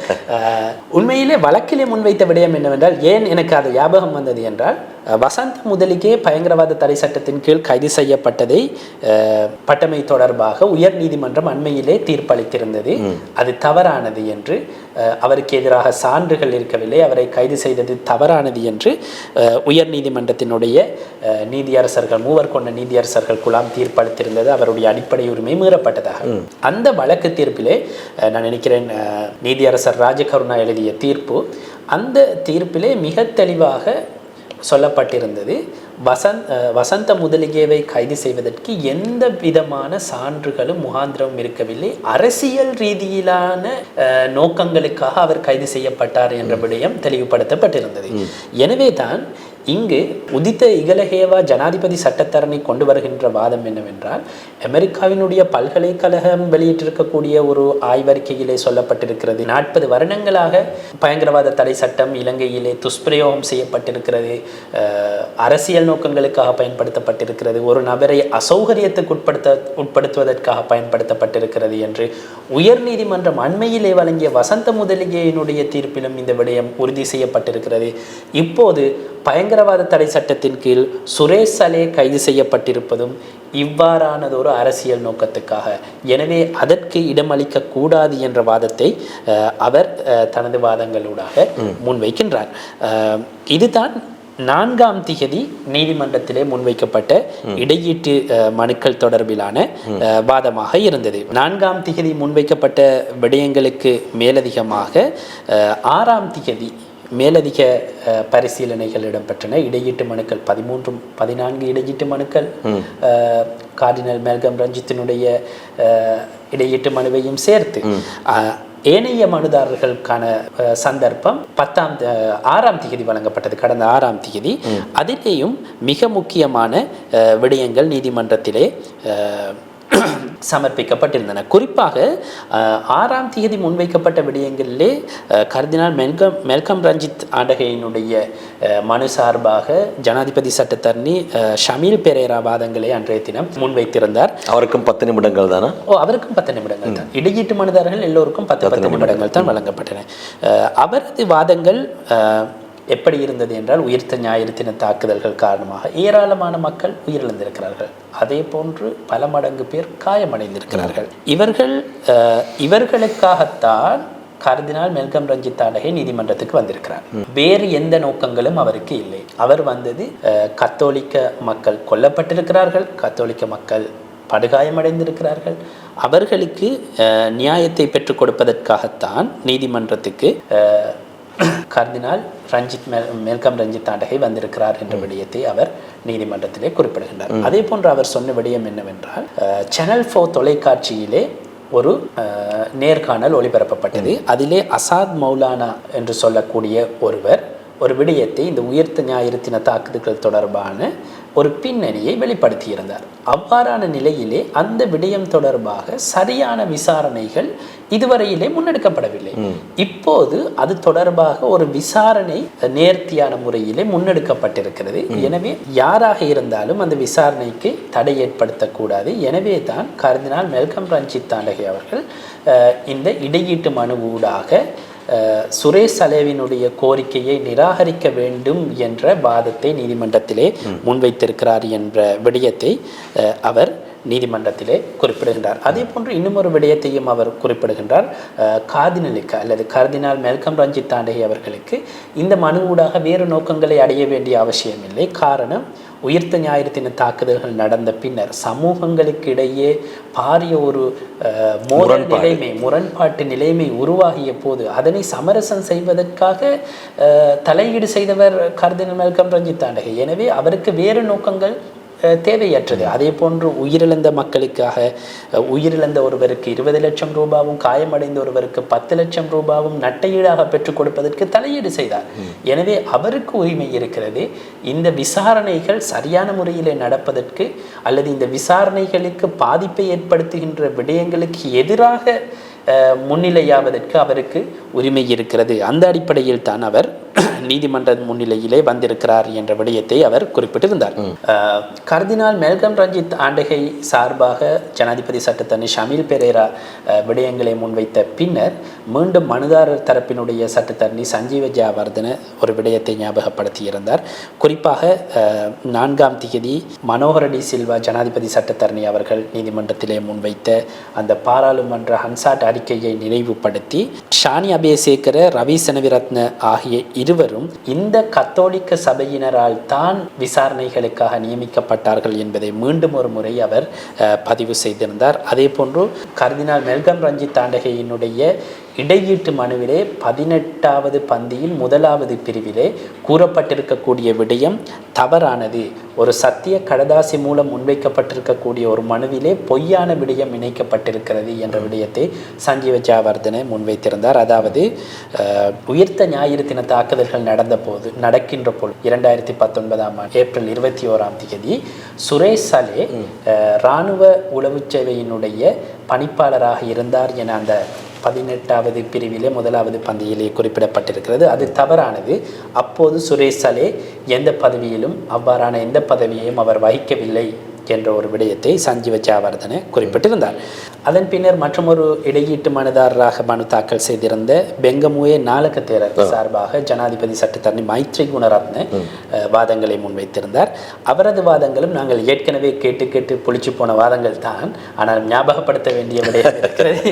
உண்மையிலே வழக்கிலே முன்வைத்த விடயம் என்னவென்றால், ஏன் எனக்கு அது ஞாபகம் வந்தது என்றால், வசந்த முதலிகே பயங்கரவாத தடை சட்டத்தின் கீழ் கைது செய்யப்பட்டதை பட்டமை தொடர்பாக உயர் நீதிமன்றம் அண்மையிலே தீர்ப்பளித்திருந்தது. அது தவறானது என்று, அவருக்கு எதிராக சான்றுகள் இருக்கவில்லை, அவரை கைது செய்தது தவறானது என்று உயர் நீதிமன்றத்தினுடைய நீதியரசர்கள், மூவர் கொண்ட நீதியரசர்கள் குழாம் தீர்ப்பளித்திருந்தது. அவருடைய அடிப்படை உரிமை மீறப்பட்டதாக. அந்த வழக்கு தீர்ப்பிலே நான் நினைக்கிறேன் நீதியரசர் ராஜகருணா எழுதிய தீர்ப்பு, அந்த தீர்ப்பிலே மிக தெளிவாக சொல்லப்பட்டிருந்தது, வசந்த முதலிகேவை கைது செய்வதற்கு எந்த விதமான சான்றுகளும் முகாந்திரமும் இருக்கவில்லை, அரசியல் ரீதியிலான நோக்கங்களுக்காக அவர் கைது செய்யப்பட்டார் என்ற விடயம் தெளிவுபடுத்தப்பட்டிருந்தது. எனவே தான் இங்கு உதித்த இகலஹேவா ஜனாதிபதி சட்டத்தரணி கொண்டு வருகின்ற வாதம் என்னவென்றால், அமெரிக்காவினுடைய பல்கலைக்கழகம் வெளியிட்டிருக்கக்கூடிய ஒரு ஆய்வறிக்கையிலே சொல்லப்பட்டிருக்கிறது, 40 வருடங்களாக பயங்கரவாத தடை சட்டம் இலங்கையிலே துஷ்பிரயோகம் செய்யப்பட்டிருக்கிறது, அரசியல் நோக்கங்களுக்காக பயன்படுத்தப்பட்டிருக்கிறது, ஒரு நபரை அசௌகரியத்துக்கு உட்படுத்துவதற்காக பயன்படுத்தப்பட்டிருக்கிறது என்று உயர் நீதிமன்றம் அண்மையிலே வழங்கிய வசந்த முதலிகையினுடைய தீர்ப்பிலும் இந்த விடயம் உறுதி செய்யப்பட்டிருக்கிறது. இப்போது பயங்கரவாத தடை சட்டத்தின் கீழ் சுரேஷ் சலே கைது செய்யப்பட்டிருப்பதும் இவ்வாறானதொரு அரசியல் நோக்கத்துக்காக. எனவே அதற்கு இடமளிக்க கூடாது என்ற வாதத்தை அவர் தனது வாதங்களூடாக முன்வைக்கின்றார். இதுதான் 4ஆம் திகதி நீதிமன்றத்திலே முன்வைக்கப்பட்ட இடையீட்டு மனுக்கள் தொடர்பிலான வாதமாக இருந்தது. 4ஆம் திகதி முன்வைக்கப்பட்ட விடயங்களுக்கு மேலதிகமாக 6ஆம் திகதி மேலதிக பரிசீலனைகள் இடம்பெற்றன. இடையீட்டு மனுக்கள் 14 இடையீட்டு மனுக்கள், கார்டினல் மேல்கம் ரஞ்சித்தினுடைய இடையீட்டு மனுவையும் சேர்த்து ஏனைய மனுதாரர்களுக்கான சந்தர்ப்பம் 6ஆம் திகதி வழங்கப்பட்டது, கடந்த 6ஆம் திகதி. அதிலேயும் மிக முக்கியமான விடயங்கள் நீதிமன்றத்திலே சமர்ப்பிக்கப்பட்டிருந்தன. குறிப்பாக 6ஆம் திகதி முன்வைக்கப்பட்ட விடயங்களிலே கர்தினால் மெல்கம் ரஞ்சித் ஆண்டகையினுடைய மனு சார்பாக ஜனாதிபதி சட்டத்தரணி ஷமீல் பெரேரா வாதங்களை அன்றைய தினம் முன்வைத்திருந்தார். அவருக்கும் 10 நிமிடங்கள் தானா? அவருக்கும் 10 நிமிடங்கள் தான். இடையீட்டு மனுதாரர்கள் எல்லோருக்கும் 10 நிமிடங்கள் தான் வழங்கப்பட்டன. அவரது வாதங்கள் எப்படி இருந்தது என்றால், உயிர்த்த ஞாயிறு தின தாக்குதல்கள் காரணமாக ஏராளமான மக்கள் உயிரிழந்திருக்கிறார்கள், அதே போன்று பல மடங்கு பேர் காயமடைந்திருக்கிறார்கள். இவர்களுக்காகத்தான் கர்தினால் மெல்கம் ரஞ்சித் ஆண்டகை நீதிமன்றத்துக்கு வந்திருக்கிறார். வேறு எந்த நோக்கங்களும் அவருக்கு இல்லை. அவர் வந்தது, கத்தோலிக்க மக்கள் கொல்லப்பட்டிருக்கிறார்கள், கத்தோலிக்க மக்கள் படுகாயமடைந்திருக்கிறார்கள், அவர்களுக்கு நியாயத்தை பெற்றுக் கொடுப்பதற்காகத்தான் நீதிமன்றத்துக்கு கர்தினால் மெல்கம் ரஞ்சித் ஆண்டகை வந்திருக்கிறார் என்ற விடயத்தை அவர் நீதிமன்றத்திலே குறிப்பிடுகின்றார். அதே போன்று அவர் சொன்ன விடயம் என்னவென்றால், சேனல் 4 தொலைக்காட்சியிலே ஒரு நேர்காணல் ஒளிபரப்பப்பட்டது. அதிலே அசாத் மௌலானா என்று சொல்லக்கூடிய ஒருவர் ஒரு விடயத்தை, இந்த உயிர்த்த ஞாயிறு தின தாக்குதல்கள் தொடர்பான ஒரு பின்னணியை வெளிப்படுத்தியிருந்தார். அவ்வாறான நிலையிலே அந்த விடயம் தொடர்பாக சரியான விசாரணைகள் இதுவரையிலே முன்னெடுக்கப்படவில்லை. இப்போது அது தொடர்பாக ஒரு விசாரணை நேர்த்தியான முறையிலே முன்னெடுக்கப்பட்டிருக்கிறது. எனவே யாராக இருந்தாலும் அந்த விசாரணைக்கு தடை ஏற்படுத்தக்கூடாது. எனவே தான் கர்தினால் மெல்கம் ரஞ்சித் ஆண்டகை அவர்கள் இந்த இடையீட்டு மனு ஊடாக சுரேஷ் சலேவினுடைய கோரிக்கையை நிராகரிக்க வேண்டும் என்ற வாதத்தை நீதிமன்றத்திலே முன்வைத்திருக்கிறார் என்ற விடயத்தை அவர் நீதிமன்றத்திலே குறிப்பிடுகின்றார். அதே போன்று இன்னும் ஒரு விடயத்தையும் அவர் குறிப்பிடுகின்றார். கார்தினலுக்கு அல்லது கர்தினால் மெல்கம் ரஞ்சித் ஆண்டகை அவர்களுக்கு இந்த மனு ஊடாக வேறு நோக்கங்களை அடைய வேண்டிய அவசியமில்லை. காரணம், உயிர்த்த ஞாயிறு தின தாக்குதல்கள் நடந்த பின்னர் சமூகங்களுக்கு இடையே பாரிய ஒரு முரண்பாட்டு நிலைமை உருவாகிய போது அதனை சமரசம் செய்வதற்காக தலையீடு செய்தவர் கர்தினால் மெல்கம் ரஞ்சித் ஆண்டகை. எனவே அவருக்கு வேறு நோக்கங்கள் தேவையற்றது. அதே போன்று உயிரிழந்த மக்களுக்காக, உயிரிழந்த ஒருவருக்கு 20 லட்சம் ரூபாவும் காயமடைந்த ஒருவருக்கு 10 லட்சம் ரூபாவும் நட்டையீடாக பெற்றுக் கொடுப்பதற்கு தலையீடு செய்தார். எனவே அவருக்கு உரிமை இருக்கிறது. இந்த விசாரணைகள் சரியான முறையிலே நடப்பதற்கு அல்லது இந்த விசாரணைகளுக்கு பாதிப்பை ஏற்படுத்துகின்ற விடயங்களுக்கு எதிராக முன்னிலையாவதற்கு அவருக்கு உரிமை இருக்கிறது. அந்த அடிப்படையில் தான் அவர் நீதிமன்ற முன்னிலையிலே வந்திருக்கிறார் என்ற விடயத்தை அவர் குறிப்பிட்டிருந்தார். கர்தினால் மெல்கம் ரஞ்சித் ஆண்டகை சார்பாக ஜனாதிபதி சட்டத்தரணி ஷமீல் பெரேரா விடயங்களை முன்வைத்த பின்னர் மீண்டும் மனுதாரர் தரப்பினுடைய சட்டத்தரணி சஞ்சீவ ஜெயவர்தன ஒரு விடயத்தை ஞாபகப்படுத்தியிருந்தார். குறிப்பாக 4ஆம் தேதி மனோகர டி சில்வா ஜனாதிபதி சட்டத்தரணி அவர்கள் நீதிமன்றத்திலே முன்வைத்த அந்த பாராளுமன்ற ஹன்சாட் அறிக்கையை நினைவுபடுத்தி ஷானி அபேசேகர, ரவி செனவிரத்ன ஆகிய இருவரும் இந்த கத்தோலிக்க சபையினரால் தான் விசாரணைகளுக்காக நியமிக்கப்பட்டார்கள் என்பதை மீண்டும் ஒரு முறை அவர் பதிவு செய்திருந்தார். அதே போன்று கர்தினால் மெல்கம் ரஞ்சித் ஆண்டகையினுடைய இடையீட்டு மனுவிலே 18வது பந்தியில் 1வது பிரிவிலே கூறப்பட்டிருக்கக்கூடிய விடயம் தவறானது. ஒரு சத்திய கடதாசி மூலம் முன்வைக்கப்பட்டிருக்கக்கூடிய ஒரு மனுவிலே பொய்யான விடயம் இணைக்கப்பட்டிருக்கிறது என்ற விடயத்தை சஞ்சீவ ஜெயவர்தன முன்வைத்திருந்தார். அதாவது உயிர்த்த ஞாயிறு தின தாக்குதல்கள் நடக்கின்ற பொழுது 2019ஆம் ஆண்டு ஏப்ரல் 21ஆம் தேதி சுரேஷ் சலே இராணுவ உளவு சேவையினுடைய பணிப்பாளராக இருந்தார் என அந்த 18வது பிரிவிலே 1வது பந்தியிலே குறிப்பிடப்பட்டிருக்கிறது. அது தவறானது. அப்போது சுரேஷ் சலே எந்த பதவியிலும் அவ்வாறான எந்த பதவியையும் அவர் வகிக்கவில்லை என்ற ஒரு விடயத்தை சஞ்சீவ ஜெயவர்தன குறிப்பிட்டிருந்தார். அதன் பின்னர் மற்றொரு இடையீட்டு மனுதாரராக மனு தாக்கல் செய்திருந்த பெங்கமுவே நாலக தேரர் சார்பாக ஜனாதிபதி சட்டத்தரணி மைத்ரி குணரத்ன வாதங்களை முன்வைத்திருந்தார். அவரது வாதங்களும் நாங்கள் ஏற்கனவே கேட்டு புளிச்சு போன வாதங்கள் தான், ஆனால் ஞாபகப்படுத்த வேண்டிய விடயம் இருக்கிறது.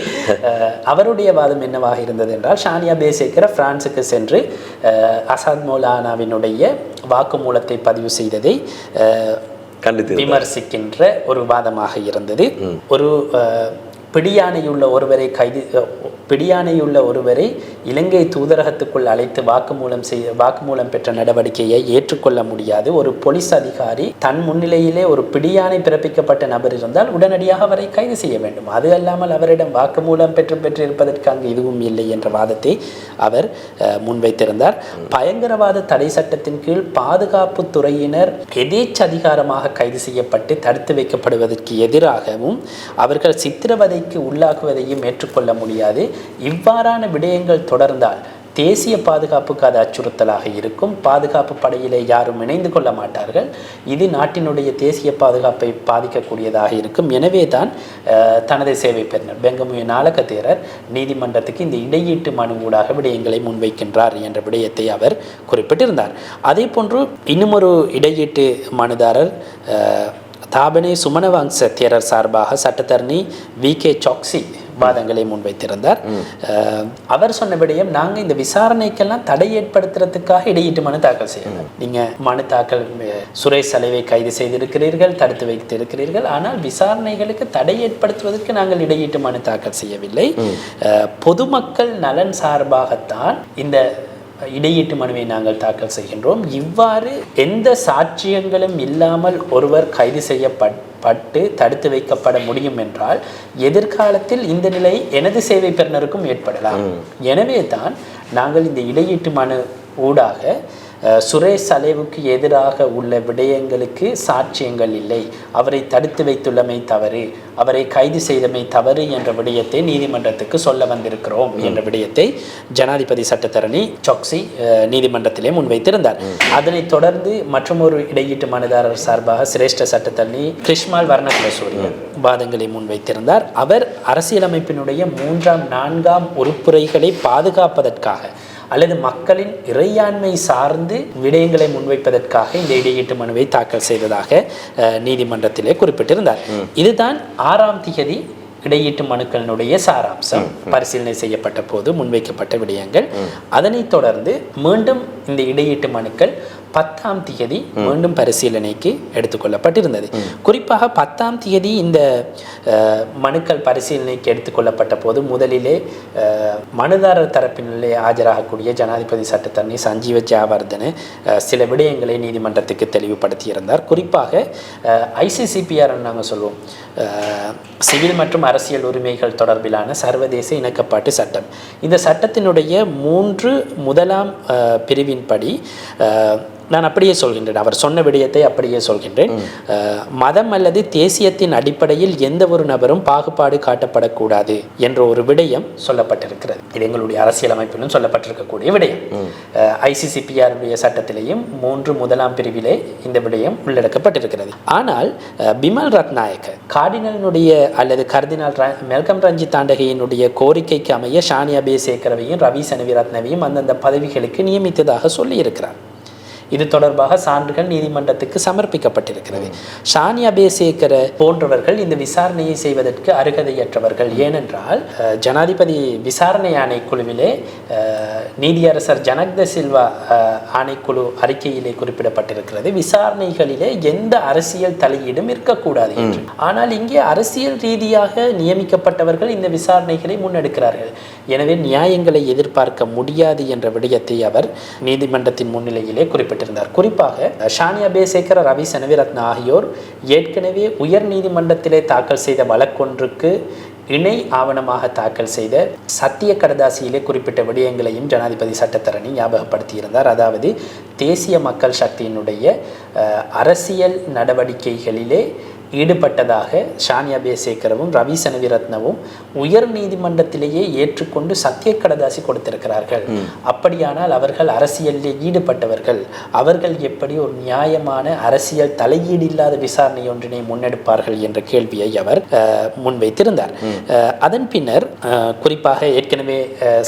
அவருடைய வாதம் என்னவாக இருந்தது என்றால், ஷானியா பேசேக்கர பிரான்சுக்கு சென்று அசாத் மௌலானாவினுடைய வாக்குமூலத்தை பதிவு செய்ததை விமர்சிக்கின்ற ஒரு வாதமாக இருந்தது. ஒரு பிடியானையுள்ள ஒருவரை இலங்கை தூதரகத்துக்குள் அழைத்து வாக்குமூலம் பெற்ற நடவடிக்கையை ஏற்றுக்கொள்ள முடியாது. ஒரு போலீஸ் அதிகாரி தன் முன்னிலையிலே ஒரு பிடியானை பிறப்பிக்கப்பட்ட நபர் இருந்தால் உடனடியாக அவரை கைது செய்ய வேண்டும். அது அல்லாமல் அவரிடம் வாக்குமூலம் பெற்றிருப்பதற்கு அங்கு எதுவும் இல்லை என்ற வாதத்தை அவர் முன்வைத்திருந்தார். பயங்கரவாத தடை சட்டத்தின் கீழ் பாதுகாப்பு துறையினர் எதேச்சதிகாரமாக கைது செய்யப்பட்டு தடுத்து வைக்கப்படுவதற்கு எதிராகவும் அவர்கள் சித்திரவதை உள்ளாக்குவதையும் ஏற்றுக்கொள்ள முடியாது. இவ்வாறான விடயங்கள் தொடர்ந்தால் தேசிய பாதுகாப்புக்கு அது அச்சுறுத்தலாக இருக்கும். பாதுகாப்பு படையிலே யாரும் இணைந்து கொள்ள மாட்டார்கள். இது நாட்டினுடைய தேசிய பாதுகாப்பை பாதிக்கக்கூடியதாக இருக்கும். எனவே தான் தனது சேவை பெறுநர் பெங்கமுய நாலக தேரர் நீதிமன்றத்துக்கு இந்த இடையீட்டு மனு ஊடாக விடயங்களை முன்வைக்கின்றார் என்ற விடயத்தை அவர் குறிப்பிட்டிருந்தார். அதே போன்று இன்னும் ஒரு இடையீட்டு மனுதாரர் தாபனே சுமனவங்ச தேரர் சார்பாக சட்டத்தரணி வி.கே. சாக்சி வாதங்களை முன்வைத்திருந்தார். அவர் சொன்ன விடயம், நாங்கள் இந்த விசாரணைக்கெல்லாம் தடை ஏற்படுத்துறதுக்காக இடையீட்டு மனு தாக்கல் செய்யணும். நீங்கள் மனு தாக்கல் சுரேஷ் சலேவை கைது செய்திருக்கிறீர்கள், தடுத்து வைத்திருக்கிறீர்கள், ஆனால் விசாரணைகளுக்கு தடை ஏற்படுத்துவதற்கு நாங்கள் இடையீட்டு மனு தாக்கல் செய்யவில்லை. பொதுமக்கள் நலன் சார்பாகத்தான் இந்த இடையீட்டு மனுவை நாங்கள் தாக்கல் செய்கின்றோம். இவ்வாறு எந்த சாட்சியங்களும் இல்லாமல் ஒருவர் கைது செய்யப்பட்டு தடுத்து வைக்கப்பட முடியும் என்றால் எதிர்காலத்தில் இந்த நிலை எனது சேவை பெறுநருக்கும் ஏற்படலாம். எனவே தான் நாங்கள் இந்த இடையீட்டு மனு ஊடாக சுரேஷ் சலேவுக்கு எதிராக உள்ள விடயங்களுக்கு சாட்சியங்கள் இல்லை, அவரை தடுத்து வைத்துள்ளமை தவறு, அவரை கைது செய்தமை தவறு என்ற விடயத்தை நீதிமன்றத்துக்கு சொல்ல வந்திருக்கிறோம் என்ற விடயத்தை ஜனாதிபதி சட்டத்தரணி சாக்சி நீதிமன்றத்திலே முன்வைத்திருந்தார். அதனைத் தொடர்ந்து மற்றொரு இடையீட்டு மனுதாரர் சார்பாக சிரேஷ்ட சட்டத்தரணி கிருஷ்மால் வர்ணகுலசூரியன் வாதங்களை முன்வைத்திருந்தார். அவர் அரசியலமைப்பினுடைய 3ஆம் 4ஆம் உறுப்புரைகளை பாதுகாப்பதற்காக அல்லது மக்களின் இறையாண்மை சார்ந்து விடயங்களை முன்வைப்பதற்காக இந்த இடையீட்டு மனுவை தாக்கல் செய்ததாக நீதிமன்றத்திலே குறிப்பிட்டிருந்தார். இதுதான் 6ஆம் தேதி இடையீட்டு மனுக்களினுடைய சாராம்சம் பரிசீலனை செய்யப்பட்ட போது முன்வைக்கப்பட்ட விடயங்கள். அதனைத் தொடர்ந்து மீண்டும் இந்த இடையீட்டு மனுக்கள் 10ஆம் தேதி மீண்டும் பரிசீலனைக்கு எடுத்துக்கொள்ளப்பட்டிருந்தது. குறிப்பாக 10ஆம் தேதி இந்த மனுக்கள் பரிசீலனைக்கு எடுத்துக்கொள்ளப்பட்ட போது முதலிலே மனுதாரர் தரப்பிலே ஆஜராகக்கூடிய ஜனாதிபதி சட்டத்தரணி சஞ்சீவ ஜெயவர்தன சில விடயங்களை நீதிமன்றத்துக்கு தெளிவுபடுத்தியிருந்தார். குறிப்பாக ஐசிசிபிஆர் நாங்கள் சொல்வோம், சிவில் மற்றும் அரசியல் உரிமைகள் தொடர்பிலான சர்வதேச இணக்கப்பாட்டு சட்டம். இந்த சட்டத்தினுடைய 3 முதலாம் பிரிவின்படி நான் அப்படியே சொல்கின்றேன், அவர் சொன்ன விடயத்தை அப்படியே சொல்கின்றேன். மதம் அல்லது தேசியத்தின் அடிப்படையில் எந்த ஒரு நபரும் பாகுபாடு காட்டப்படக்கூடாது என்ற ஒரு விடயம் சொல்லப்பட்டிருக்கிறது. இது எங்களுடைய அரசியலமைப்பிலும் சொல்லப்பட்டிருக்கக்கூடிய விடயம். ICCPR சட்டத்திலேயும் 3 பிரிவிலே இந்த விடயம் உள்ளடக்கப்பட்டிருக்கிறது. ஆனால் பிமல் ரத்நாயக்க கார்டினலினுடைய அல்லது கர்தினால் மெல்கம் ரஞ்சித் தாண்டகையினுடைய கோரிக்கைக்கு அமைய ஷானி அபேசேகரவையும் ரவி சனவிரத்னவையும் அந்தந்த பதவிகளுக்கு நியமித்ததாக சொல்லியிருக்கிறார். இது தொடர்பாக சான்றுகள் நீதிமன்றத்துக்கு சமர்ப்பிக்கப்பட்டிருக்கிறது. ஷானி அபேசேகர போன்றவர்கள் இந்த விசாரணையை செய்வதற்கு அருகதையற்றவர்கள். ஏனென்றால் ஜனாதிபதி விசாரணை ஆணைக்குழுவிலே நீதியரசர் ஜனக் த சில்வா ஆணைக்குழு அறிக்கையிலே குறிப்பிடப்பட்டிருக்கிறது, விசாரணைகளிலே எந்த அரசியல் தலையீடும் இருக்கக்கூடாது என்று. ஆனால் இங்கே அரசியல் ரீதியாக நியமிக்கப்பட்டவர்கள் இந்த விசாரணைகளை முன்னெடுக்கிறார்கள். எனவே நியாயங்களை எதிர்பார்க்க முடியாது என்ற விடயத்தை அவர் நீதிமன்றத்தின் முன்னிலையிலே குறிப்பிட்டார். குறிப்பாக ஷானி அபேசேகர, ரவி சனவிரத்ன ஆகியோர் ஏற்கனவே உயர் நீதிமன்றத்திலே தாக்கல் செய்த வழக்கொன்றுக்கு இணை ஆவணமாக தாக்கல் செய்த சத்திய கடதாசியிலே குறிப்பிட்ட விடயங்களையும் ஜனாதிபதி சட்டத்தரணி ஞாபகப்படுத்தியிருந்தார். அதாவது தேசிய மக்கள் சக்தியினுடைய அரசியல் நடவடிக்கைகளிலே ஈடுபட்டதாக ஷானி அபேசேகரவும் ரவி சனவிரத்னவும் உயர் நீதிமன்றத்திலேயே ஏற்றுக்கொண்டு சத்திய கடதாசி கொடுத்திருக்கிறார்கள். அப்படியானால் அவர்கள் அரசியலில் ஈடுபட்டவர்கள், அவர்கள் எப்படி ஒரு நியாயமான அரசியல் தலையீடு இல்லாத விசாரணை ஒன்றினை முன்னெடுப்பார்கள் என்ற கேள்வியை அவர் முன்வைத்திருந்தார். அதன் பின்னர் குறிப்பாக ஏற்கனவே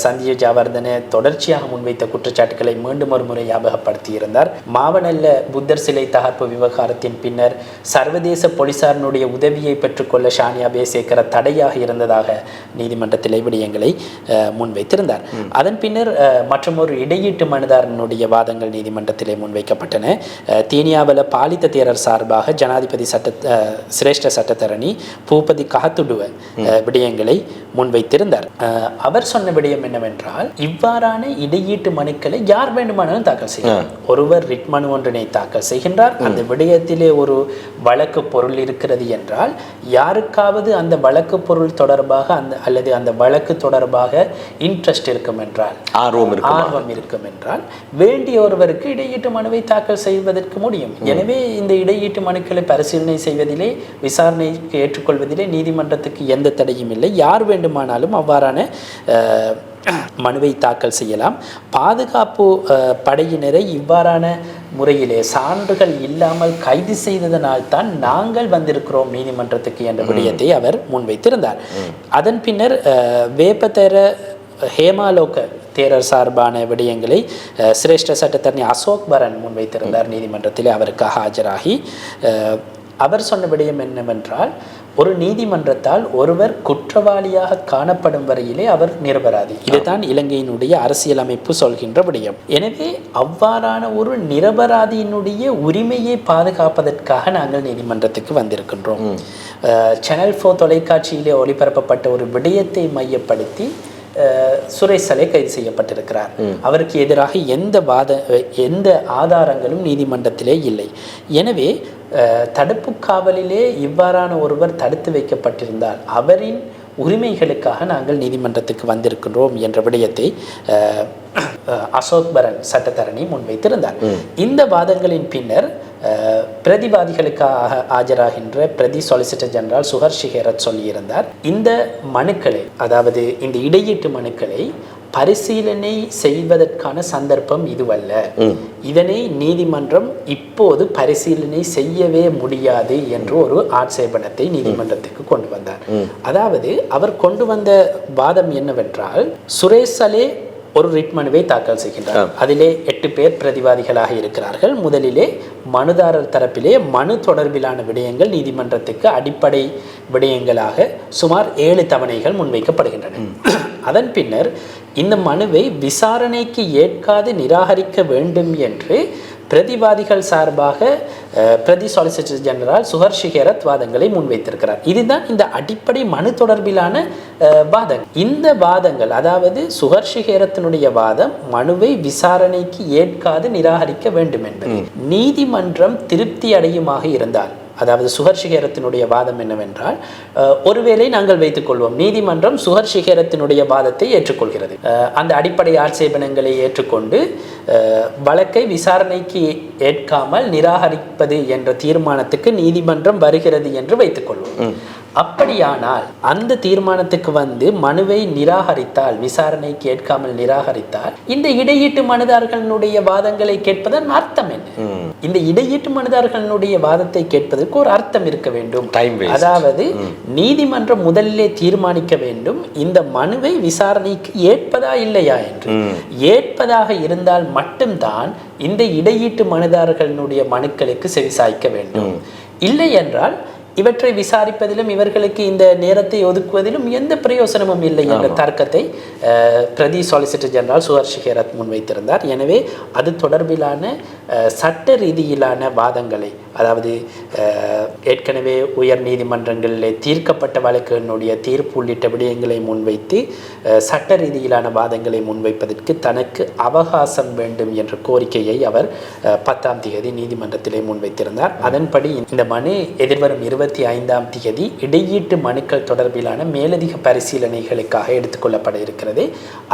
சந்திய ஜாவர்தன தொடர்ச்சியாக முன்வைத்த குற்றச்சாட்டுகளை மீண்டும் ஒரு முறை ஞாபகப்படுத்தியிருந்தார். மாவனல்ல புத்தர் சிலை தகர்ப்பு விவகாரத்தின் பின்னர் சர்வதேச போலீசாரினுடைய உதவியை பெற்றுக்கொள்ள ஷானி அபேசேகர தடையாக இருந்ததாக நீதிமன்றத்தில் விடயங்களை முன்வைத்திருந்தார். அதன் பின்னர் மற்றொரு இடையீட்டு மனுதாரனுடைய வாதங்கள் நீதிமன்றத்திலே முன்வைக்கப்பட்டன. தீனியாவல பாலித்த தேரர் சார்பாக ஜனாதிபதி சிரேஷ்ட சட்டத்தரணி பூபதி கஹத்துடுவ விடயங்களை முன்வைத்திருந்தார். அவர் சொன்ன விடயம் என்னவென்றால், இவ்வாறான இடையீட்டு மனுக்களை யார் வேண்டுமானாலும் தாக்கல் செய்யலாம். ஒருவர் ரிட் மனு ஒன்றினை தாக்கல் செய்கின்றார், அந்த விடயத்திலே ஒரு வழக்கு பொருள் இருக்கிறது என்றால், யாருக்காவது அந்த வழக்கு பொருள் தொடர்பாக அல்லது அந்த வழக்கு தொடர்பாக இன்ட்ரெஸ்ட் இருக்கும் என்றால், ஆர்வம் இருக்கும் என்றால், வேண்டிய ஒருவருக்கு இடையீட்டு மனுவை தாக்கல் செய்வதற்கு முடியும். எனவே இந்த இடையீட்டு மனுக்களை பரிசீலனை செய்வதிலே, விசாரணைக்கு ஏற்றுக்கொள்வதிலே நீதிமன்றத்துக்கு எந்த தடையும் இல்லை. யார் வேண்டுமானாலும் அவ்வாறான மனுவை தாக்கல் செய்யலாம். பாதுகாப்பு படையினரை இவ்வாறான முறையிலே சான்றுகள் இல்லாமல் கைது செய்ததனால் தான் நாங்கள் வந்திருக்கிறோம் நீதிமன்றத்துக்கு என்ற விடயத்தை அவர் முன்வைத்திருந்தார். அதன் பின்னர் வேப்பதேர ஹேமாலோக தேரர் சார்பான விடயங்களை சிரேஷ்ட சட்டத்தரணி அசோக் பரன் முன்வைத்திருந்தார் நீதிமன்றத்திலே. அவருக்காக ஆஜராகி அவர் சொன்ன விடயம் என்னவென்றால், ஒரு நீதிமன்றத்தால் ஒருவர் குற்றவாளியாக காணப்படும் வரையிலே அவர் நிரபராதி. இதுதான் இலங்கையினுடைய அரசியலமைப்பு சொல்கின்ற விடயம். எனவே அவ்வாறான ஒரு நிரபராதியினுடைய உரிமையை பாதுகாப்பதற்காக நாங்கள் நீதிமன்றத்துக்கு வந்திருக்கின்றோம். சேனல் 4 தொலைக்காட்சியிலே ஒளிபரப்பப்பட்ட ஒரு விடயத்தை மையப்படுத்தி சுரேஷ் சலே கைது செய்யப்பட்டிருக்கிறார். அவருக்கு எதிராக எந்த ஆதாரங்களும் நீதிமன்றத்திலே இல்லை. எனவே தடுப்பு காவலிலே இவ்வாறான ஒருவர் தடுத்து வைக்கப்பட்டிருந்தால் அவரின் உரிமைகளுக்காக நாங்கள் நீதிமன்றத்துக்கு வந்திருக்கின்றோம் என்ற விடயத்தை அசோக் பரன் சட்டத்தரணி முன்வைத்திருந்தார். இந்த வாதங்களின் பின்னர் பிரதிவாதிகளுக்காக ஆஜராகின்ற பிரதி சொலிசிட்டர் ஜெனரல் சுஹர்ஷி ஹேரத் சொல்லியிருந்தார், இந்த மனுக்களை, அதாவது இந்த இடையீட்டு மனுக்களை பரிசீலனை செய்வதற்கான சந்தர்ப்பம் இதுவல்ல. இதனை நீதிமன்றம் இப்போது பரிசீலனை செய்யவே முடியாது என்று ஒரு ஆட்சேபனத்தை நீதிமன்றத்துக்கு கொண்டு வந்தார். அதாவது அவர் கொண்டு வந்த வாதம் என்னவென்றால், சுரேஷ் சலே ஒரு ரிட் மனுவை தாக்கல் செய்கின்றார். அதிலே 8 பேர் பிரதிவாதிகளாக இருக்கிறார்கள். முதலிலே மனுதாரர் தரப்பிலே மனு தொடர்பிலான விடயங்கள் நீதிமன்றத்துக்கு அடிப்படை விடயங்களாக சுமார் 7 தவணைகள் முன்வைக்கப்படுகின்றன. அதன் பின்னர் இந்த மனுவை விசாரணைக்கு ஏற்காது நிராகரிக்க வேண்டும் என்று பிரதிவாதிகள் சார்பாக பிரதி சொலிசிட்டர் ஜெனரல் சுஹர்ஷி ஹேரத் வாதங்களை முன்வைத்திருக்கிறார். இதுதான் இந்த அடிப்படை மனு தொடர்பிலான வாதங்கள். இந்த வாதங்கள், அதாவது சுகர்ஷிகேரத்தினுடைய வாதம் மனுவை விசாரணைக்கு ஏற்காது நிராகரிக்க வேண்டும் என்பது நீதிமன்றம் திருப்தி அடையுமாக இருந்தால், அதாவது சுகர்ஷிகேரத்தினுடைய வாதம் என்னவென்றால், ஒருவேளை நாங்கள் வைத்துக் கொள்வோம் நீதிமன்றம் சுகர்ஷிகேரத்தினுடைய வாதத்தை ஏற்றுக்கொள்கிறது, அந்த அடிப்படை ஆட்சேபனங்களை ஏற்றுக்கொண்டு வழக்கை விசாரணைக்கு ஏற்காமல் நிராகரிப்பது என்ற தீர்மானத்துக்கு நீதிமன்றம் வருகிறது என்று வைத்துக் கொள்வோம். அப்படியானால் அந்த தீர்மானத்துக்கு வந்து மனுவை நிராகரித்தால், விசாரணைக்கு ஏற்காமல் நிராகரித்தால், இந்த இடையீட்டு மனுதாரர்களுடைய வாதங்களை கேட்பதன் அர்த்தம் என்ன? இந்த இடையீட்டு மனுதாரர்களுடைய வாதத்தை கேட்பதற்கு ஒரு அர்த்தம் இருக்க வேண்டும். அதாவது நீதிமன்றம் முதலிலே தீர்மானிக்க வேண்டும் இந்த மனுவை விசாரணைக்கு ஏற்பதா இல்லையா என்று. ஏற்பதாக இருந்தால் மட்டும்தான் இந்த இடையீட்டு மனுதாரர்களுடைய மனுக்களுக்கு செவிசாய்க்க வேண்டும். இல்லை என்றால் இவற்றை விசாரிப்பதிலும் இவர்களுக்கு இந்த நேரத்தை ஒதுக்குவதிலும் எந்த பிரயோசனமும் இல்லை என்ற தர்க்கத்தை பிரதி சொலிசிட்டர் ஜெனரல் சுகர்ஷிகேரத் முன்வைத்திருந்தார். எனவே அது தொடர்பிலான சட்ட ரீதியிலான வாதங்களை, அதாவது ஏற்கனவே உயர் நீதிமன்றங்களிலே தீர்க்கப்பட்ட வழக்குகளுடைய தீர்ப்பு உள்ளிட்ட விடயங்களை முன்வைத்து சட்ட ரீதியிலான வாதங்களை முன்வைப்பதற்கு தனக்கு அவகாசம் வேண்டும் என்ற கோரிக்கையை அவர் 10ஆம் தேதி நீதிமன்றத்திலே முன்வைத்திருந்தார். அதன்படி இந்த மனு எதிர்வரும் 25ஆம் தேதி இடையீட்டு மனுக்கள் தொடர்பிலான மேலதிக பரிசீலனைகளுக்காக எடுத்துக்கொள்ளப்பட இருக்கிறது.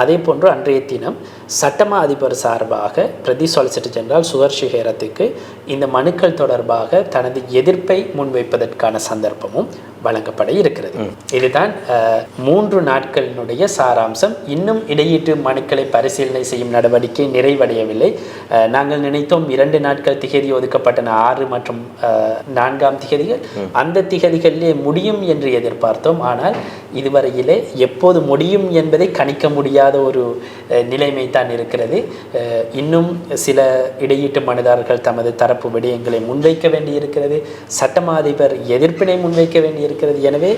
அதே போன்று அன்றைய தினம் சட்டமா அதிபர் சார்பாக பிரதி சொலிசிட்டர் ஜெனரல் சுகர்ஷிகேரத்துக்கு இந்த மனுக்கள் தொடர்பாக தனது எதிர்ப்பை முன்வைப்பதற்கான சந்தர்ப்பமும் வழங்கப்பட இருக்கிறது. இதுதான் 3 நாட்களினுடைய சாராம்சம். இன்னும் இடையீட்டு மனுக்களை பரிசீலனை செய்யும் நடவடிக்கை நிறைவடையவில்லை. நாங்கள் நினைத்தோம் 2 நாட்கள் திகதி ஒதுக்கப்பட்டன, 6 மற்றும் 4ஆம் திகதிகள். அந்த திகதிகளிலே முடியும் என்று எதிர்பார்த்தோம். ஆனால் இதுவரையிலே எப்போது முடியும் என்பதை கணிக்க முடியாத ஒரு நிலைமை தான் இருக்கிறது. இன்னும் சில இடையீட்டு மனுதாரர்கள் தமது தரப்பு விடயங்களை முன்வைக்க வேண்டியிருக்கிறது. சட்டமா அதிபர் எதிர்ப்பினை முன்வைக்க வேண்டியிருக்கிறது. எனவே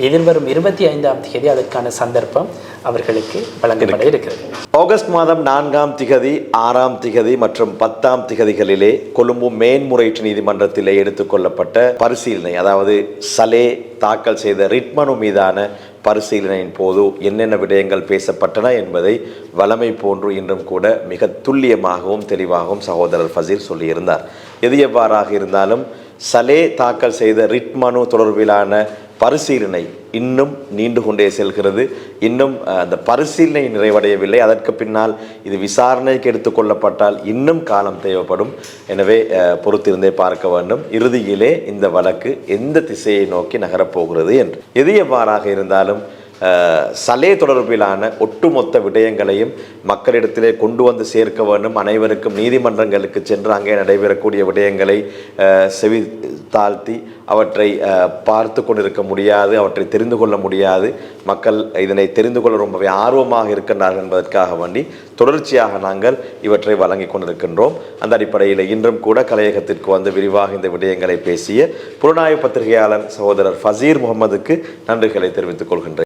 எதிர்வரும் 25ஆம் தேதி அதற்கான சந்தர்ப்பம் அவர்களுக்கு வழங்கப்பட இருக்கிறது. ஆகஸ்ட் மாதம் 4ஆம் திகதி, 6ஆம் திகதி மற்றும் 10ஆம் திகதிகளிலே கொழும்பு மேன்முறையீட்டு நீதிமன்றத்திலே எடுத்துக்கொள்ளப்பட்ட பரிசீலனை, அதாவது சலே தாக்கல் செய்த ரிட்மனு மீதான பரிசீலனையின் போது என்னென்ன விடயங்கள் பேசப்பட்டன என்பதை வழமை போன்று இன்றும் கூட மிக துல்லியமாகவும் தெளிவாகவும் சகோதரர் ஃபசீல் சொல்லியிருந்தார். எது எவ்வாறாக இருந்தாலும் சலே தாக்கல் செய்த ரிட்மனு தொடர்பிலான பரிசீலனை இன்னும் நீண்டு கொண்டே செல்கிறது. இன்னும் அந்த பரிசீலனை நிறைவடையவில்லை. அதற்கு பின்னால் இது விசாரணைக்கு எடுத்துக்கொள்ளப்பட்டால் இன்னும் காலம் தேவைப்படும். எனவே பொறுத்திருந்தே பார்க்க வேண்டும் இறுதியிலே இந்த வழக்கு எந்த திசையை நோக்கி நகரப்போகிறது என்று. எது எவ்வாறாக இருந்தாலும் சலே தொடர்பிலான ஒட்டுமொத்த விடயங்களையும் மக்களிடத்திலே கொண்டு வந்து சேர்க்க வேண்டும். அனைவருக்கும் நீதிமன்றங்களுக்கு சென்று அங்கே நடைபெறக்கூடிய விடயங்களை செவி தாழ்த்தி அவற்றை பார்த்து கொண்டிருக்க முடியாது, அவற்றை தெரிந்து கொள்ள முடியாது. மக்கள் இதனை தெரிந்து கொள்ள ரொம்பவே ஆர்வமாக இருக்கின்றார்கள் என்பதற்காக வேண்டி தொடர்ச்சியாக நாங்கள் இவற்றை வழங்கி கொண்டிருக்கின்றோம். அந்த அடிப்படையில் இன்றும் கூட கலையகத்திற்கு வந்து விரிவாக இந்த விடயங்களை பேசிய புலனாய்வு பத்திரிகையாளர் சகோதரர் ஃபசீர் முகமதுக்கு நன்றிகளை தெரிவித்துக் கொள்கின்றேன்.